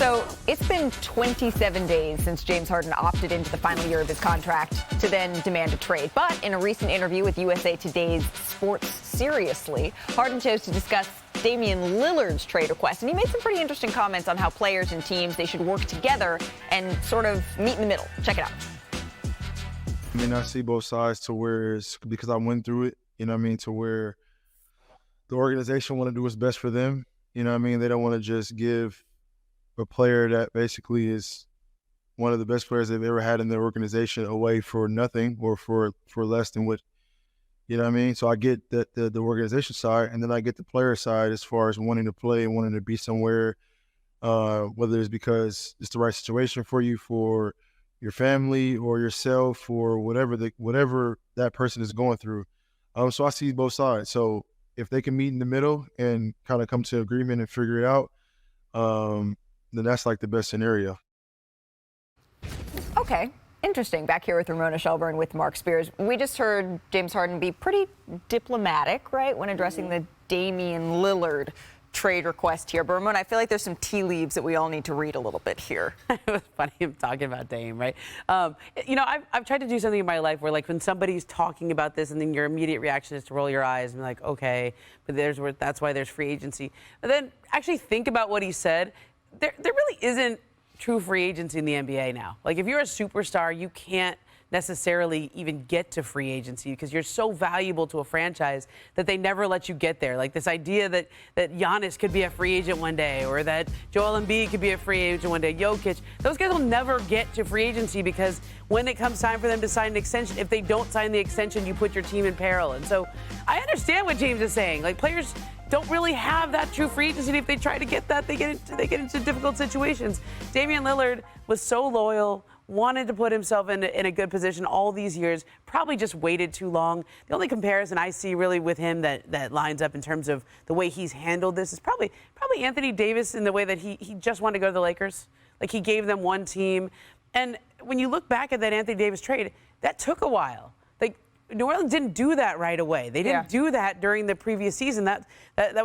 So it's been 27 days since James Harden opted into the final year of his contract to then demand a trade. But in a recent interview with USA Today's Sports Seriously, Harden chose to discuss Damian Lillard's trade request. And he made some pretty interesting comments on how players and teams, they should work together and sort of meet in the middle. Check it out. I mean, I see both sides to where it's because I went through it, you know what I mean, to where the organization want to do what's best for them. You know what I mean? They don't want to just give a player that basically is one of the best players they've ever had in their organization away for nothing or for less than what, you know what I mean? So I get the organization side, and then I get the player side as far as wanting to play and wanting to be somewhere, whether it's because it's the right situation for you, for your family or yourself or whatever that person is going through. So I see both sides. So if they can meet in the middle and kind of come to agreement and figure it out, then that's like the best scenario. Okay, interesting. Back here with Ramona Shelburne with Mark Spears. We just heard James Harden be pretty diplomatic, right, when addressing the Damian Lillard trade request here. But Ramona, I feel like there's some tea leaves that we all need to read a little bit here. It was funny him talking about Dame, right? You know, I've tried to do something in my life where, like, when somebody's talking about this and then your immediate reaction is to roll your eyes and be like, okay, but that's why there's free agency. But then actually think about what he said. There really isn't true free agency in the NBA now. Like, if you're a superstar, you can't necessarily even get to free agency because you're so valuable to a franchise that they never let you get there. Like this idea that Giannis could be a free agent one day, or that Joel Embiid could be a free agent one day, Jokic, those guys will never get to free agency because when it comes time for them to sign an extension, if they don't sign the extension, you put your team in peril. And so I understand what James is saying. Like, players don't really have that true free agency. And if they try to get that, they get into difficult situations. Damian Lillard was so loyal, wanted to put himself in a good position all these years, probably just waited too long. The only comparison I see really with him that lines up in terms of the way he's handled this is probably Anthony Davis, in the way that he just wanted to go to the Lakers. Like, he gave them one team. And when you look back at that Anthony Davis trade, that took a while. Like, New Orleans didn't do that right away. They didn't do that during the previous season. That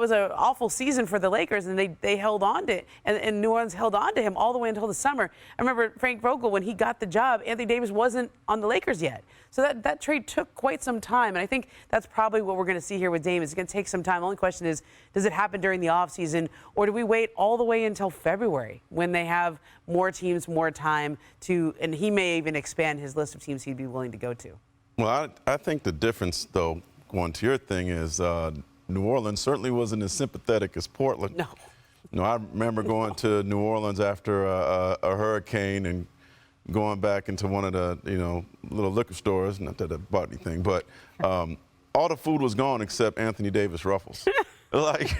was an awful season for the Lakers, and they held on to it. And New Orleans held on to him all the way until the summer. I remember Frank Vogel, when he got the job, Anthony Davis wasn't on the Lakers yet. So that trade took quite some time. And I think that's probably what we're going to see here with Dame. It's going to take some time. The only question is, does it happen during the offseason, or do we wait all the way until February when they have more teams, more time to, and he may even expand his list of teams he'd be willing to go to? Well, I think the difference, though, going to your thing, is New Orleans certainly wasn't as sympathetic as Portland. No. You know, I remember going to New Orleans after a hurricane and going back into one of the, little liquor stores. Not that I bought anything, but all the food was gone except Anthony Davis Ruffles. Like,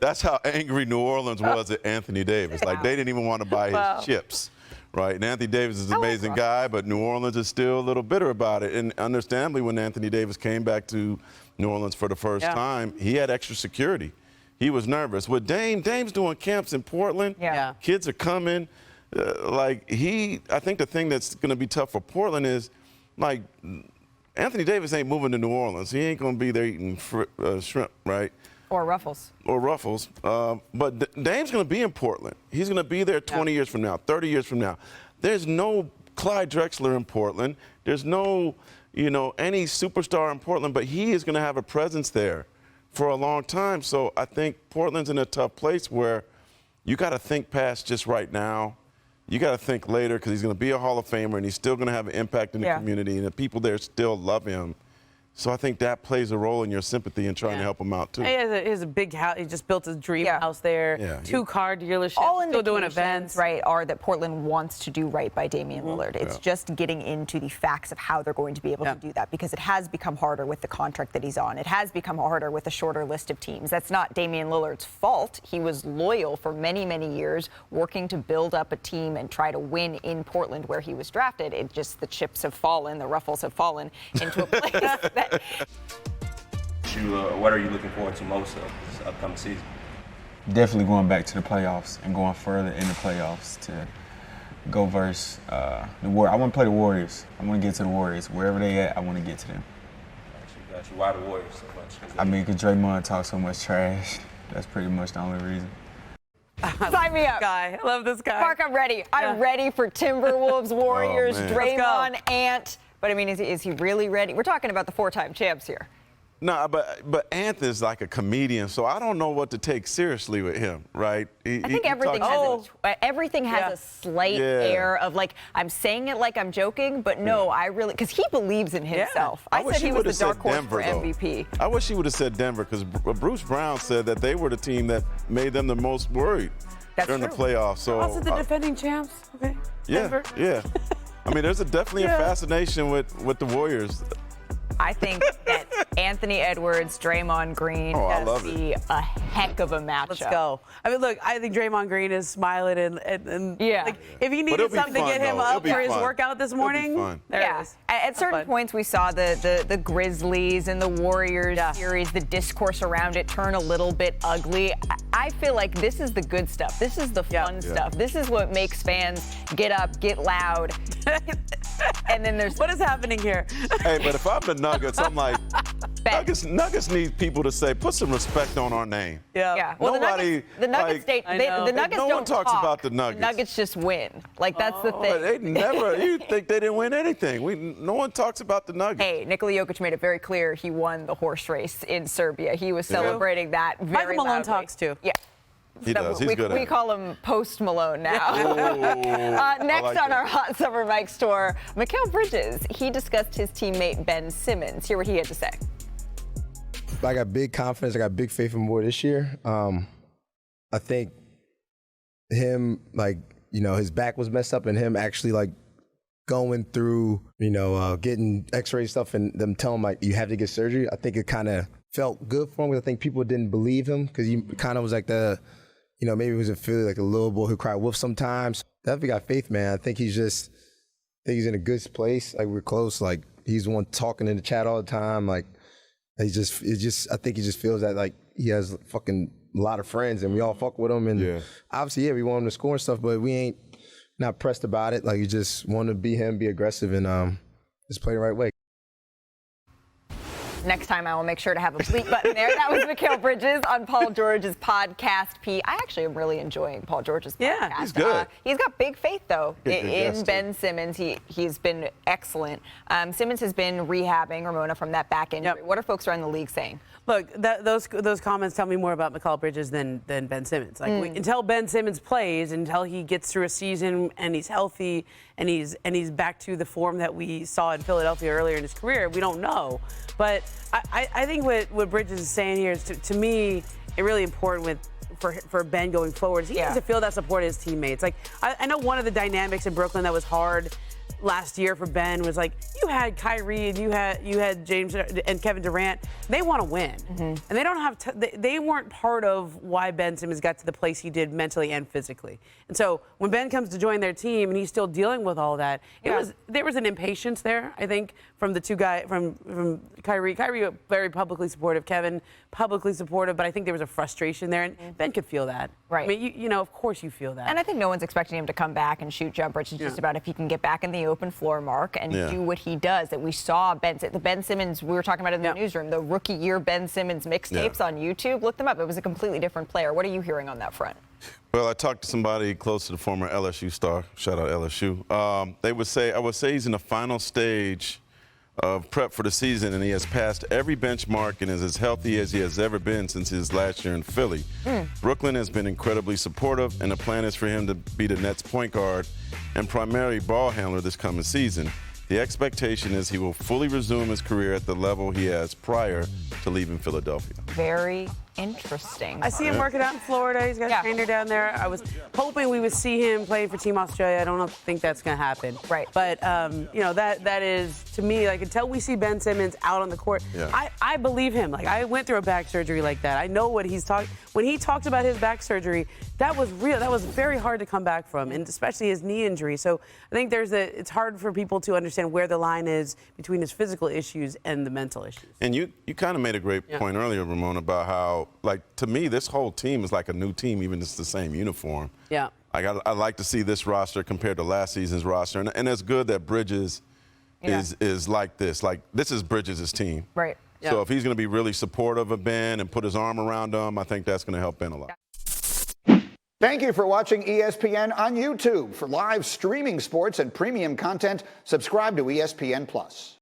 that's how angry New Orleans was at Anthony Davis. Like, they didn't even want to buy his chips. Right, and Anthony Davis is an amazing guy, but New Orleans is still a little bitter about it. And understandably, when Anthony Davis came back to New Orleans for the first time, he had extra security. He was nervous. With Dame's doing camps in Portland. Yeah. Kids are coming. I think the thing that's going to be tough for Portland is, like, Anthony Davis ain't moving to New Orleans. He ain't going to be there eating shrimp, right? Or Ruffles. But Dame's going to be in Portland. He's going to be there 20 years from now, 30 years from now. There's no Clyde Drexler in Portland. There's no, any superstar in Portland, but he is going to have a presence there for a long time. So I think Portland's in a tough place where you got to think past just right now. You got to think later, because he's going to be a Hall of Famer and he's still going to have an impact in the community, and the people there still love him. So I think that plays a role in your sympathy and trying to help him out, too. He has a big house. He just built his dream house there. Yeah. 2 car dealerships. All still doing events. Right, are that Portland wants to do right by Damian Lillard. It's just getting into the facts of how they're going to be able to do that, because it has become harder with the contract that he's on. It has become harder with a shorter list of teams. That's not Damian Lillard's fault. He was loyal for many, many years, working to build up a team and try to win in Portland where he was drafted. It just, the chips have fallen, the ruffles have fallen into a place that... What are you looking forward to most of this upcoming season? Definitely going back to the playoffs and going further in the playoffs to go versus the Warriors. I want to play the Warriors. I want to get to the Warriors. Wherever they at, I want to get to them. Got you. Why the Warriors so much? I mean, because Draymond talks so much trash. That's pretty much the only reason. Sign me up. Guy. I love this guy. Mark, I'm ready. I'm ready for Timberwolves, Warriors, man. Draymond, Ant. But, I mean, is he really ready? We're talking about the 4-time champs here. No, but Anthony's like a comedian, so I don't know what to take seriously with him, right? I think everything has a slight air of like, I'm saying it like I'm joking, but no, I really, because he believes in himself. I said he was the dark horse for MVP. I wish he would have said Denver, because Bruce Brown said that they were the team that made them the most worried during the playoffs. So Also the defending champs. Okay. Denver. Yeah. I mean, there's definitely a fascination with the Warriors. I think that Anthony Edwards, Draymond Green, love be a heck of a matchup. Let's go. I mean, look, I think Draymond Green is smiling and like, if he needed something to get him up for his workout this morning, there it is. At certain points, we saw the Grizzlies and the Warriors series, the discourse around it turn a little bit ugly. I feel like this is the good stuff. This is the fun stuff. This is what makes fans get up, get loud. And then there's... What is happening here? Hey, but if I'm the Nuggets, I'm like, Nuggets need people to say, put some respect on our name. Yeah. Well, nobody, the Nuggets no one talks about the Nuggets. The Nuggets just win. Like, that's the thing. They never, you think they didn't win anything. No one talks about the Nuggets. Hey, Nikola Jokic made it very clear he won the horse race in Serbia. He was celebrating that very Michael Malone loudly. talks too. Yeah. He does. He's good at it. We call him Post Malone now. Next on our Hot Summer Mics tour, Mikal Bridges. He discussed his teammate Ben Simmons. Hear what he had to say. I got big confidence. I got big faith in more this year. I think him, his back was messed up, and him actually going through, getting X-ray stuff and them telling him you have to get surgery. I think it kind of felt good for him, because I think people didn't believe him, because he kind of was like maybe he was in Philly like a little boy who cried wolf sometimes. Definitely got faith, man. I think he's in a good place. Like, we're close. Like, he's the one talking in the chat all the time. Like, I think he just feels that he has fucking a lot of friends, and we all fuck with him. And obviously, we want him to score and stuff, but we ain't not pressed about it. Like, you just want to be him, be aggressive, and just play the right way. Next time, I will make sure to have a bleep button there. That was Mikal Bridges on Paul George's podcast. I actually am really enjoying Paul George's podcast. Yeah, he's good. He's got big faith, though, in Ben Simmons. He's been excellent. Simmons has been rehabbing, Ramona, from that back injury. What are folks around the league saying? Look, those comments tell me more about Mikal Bridges than Ben Simmons. Until Ben Simmons plays, until he gets through a season and he's healthy and he's back to the form that we saw in Philadelphia earlier in his career, we don't know. But I think what Bridges is saying here is, to me, really important for Ben going forward. He needs to feel that support of his teammates. I know one of the dynamics in Brooklyn that was hard last year for Ben was you had Kyrie and you had James and Kevin Durant. They want to win, and they don't have. They weren't part of why Ben Simmons got to the place he did mentally and physically. And so when Ben comes to join their team and he's still dealing with all that, there was an impatience there. I think from the two guys, from Kyrie very publicly supportive, Kevin publicly supportive, but I think there was a frustration there, and Ben could feel that. Right. I mean, of course you feel that. And I think no one's expecting him to come back and shoot jumpers. It's just about if he can get back in the open floor, Mark, and do what he does. That we saw the Ben Simmons, we were talking about in the newsroom, the rookie year Ben Simmons mixtapes on YouTube. Look them up. It was a completely different player. What are you hearing on that front? Well, I talked to somebody close to the former LSU star. Shout out LSU. I would say he's in the final stage of prep for the season, and he has passed every benchmark and is as healthy as he has ever been since his last year in Philly. Brooklyn has been incredibly supportive, and the plan is for him to be the Nets point guard and primary ball handler this coming season. The expectation is he will fully resume his career at the level he has prior to leaving Philadelphia. Very interesting. I see him working out in Florida. He's got a trainer down there. I was hoping we would see him playing for Team Australia. I don't think that's going to happen. Right. But, that is, to me, until we see Ben Simmons out on the court, I believe him. I went through a back surgery like that. I know what he's talking. When he talked about his back surgery, that was real. That was very hard to come back from, and especially his knee injury. So I think it's hard for people to understand where the line is between his physical issues and the mental issues. And you kind of made a great point earlier, Ramona, about how, to me, this whole team is like a new team, even if it's the same uniform. Yeah. I like to see this roster compared to last season's roster, and it's good that Bridges is like this. This is Bridges' team. Right. So if he's going to be really supportive of Ben and put his arm around him, I think that's going to help Ben a lot. Thank you for watching ESPN on YouTube. For live streaming sports and premium content, subscribe to ESPN+.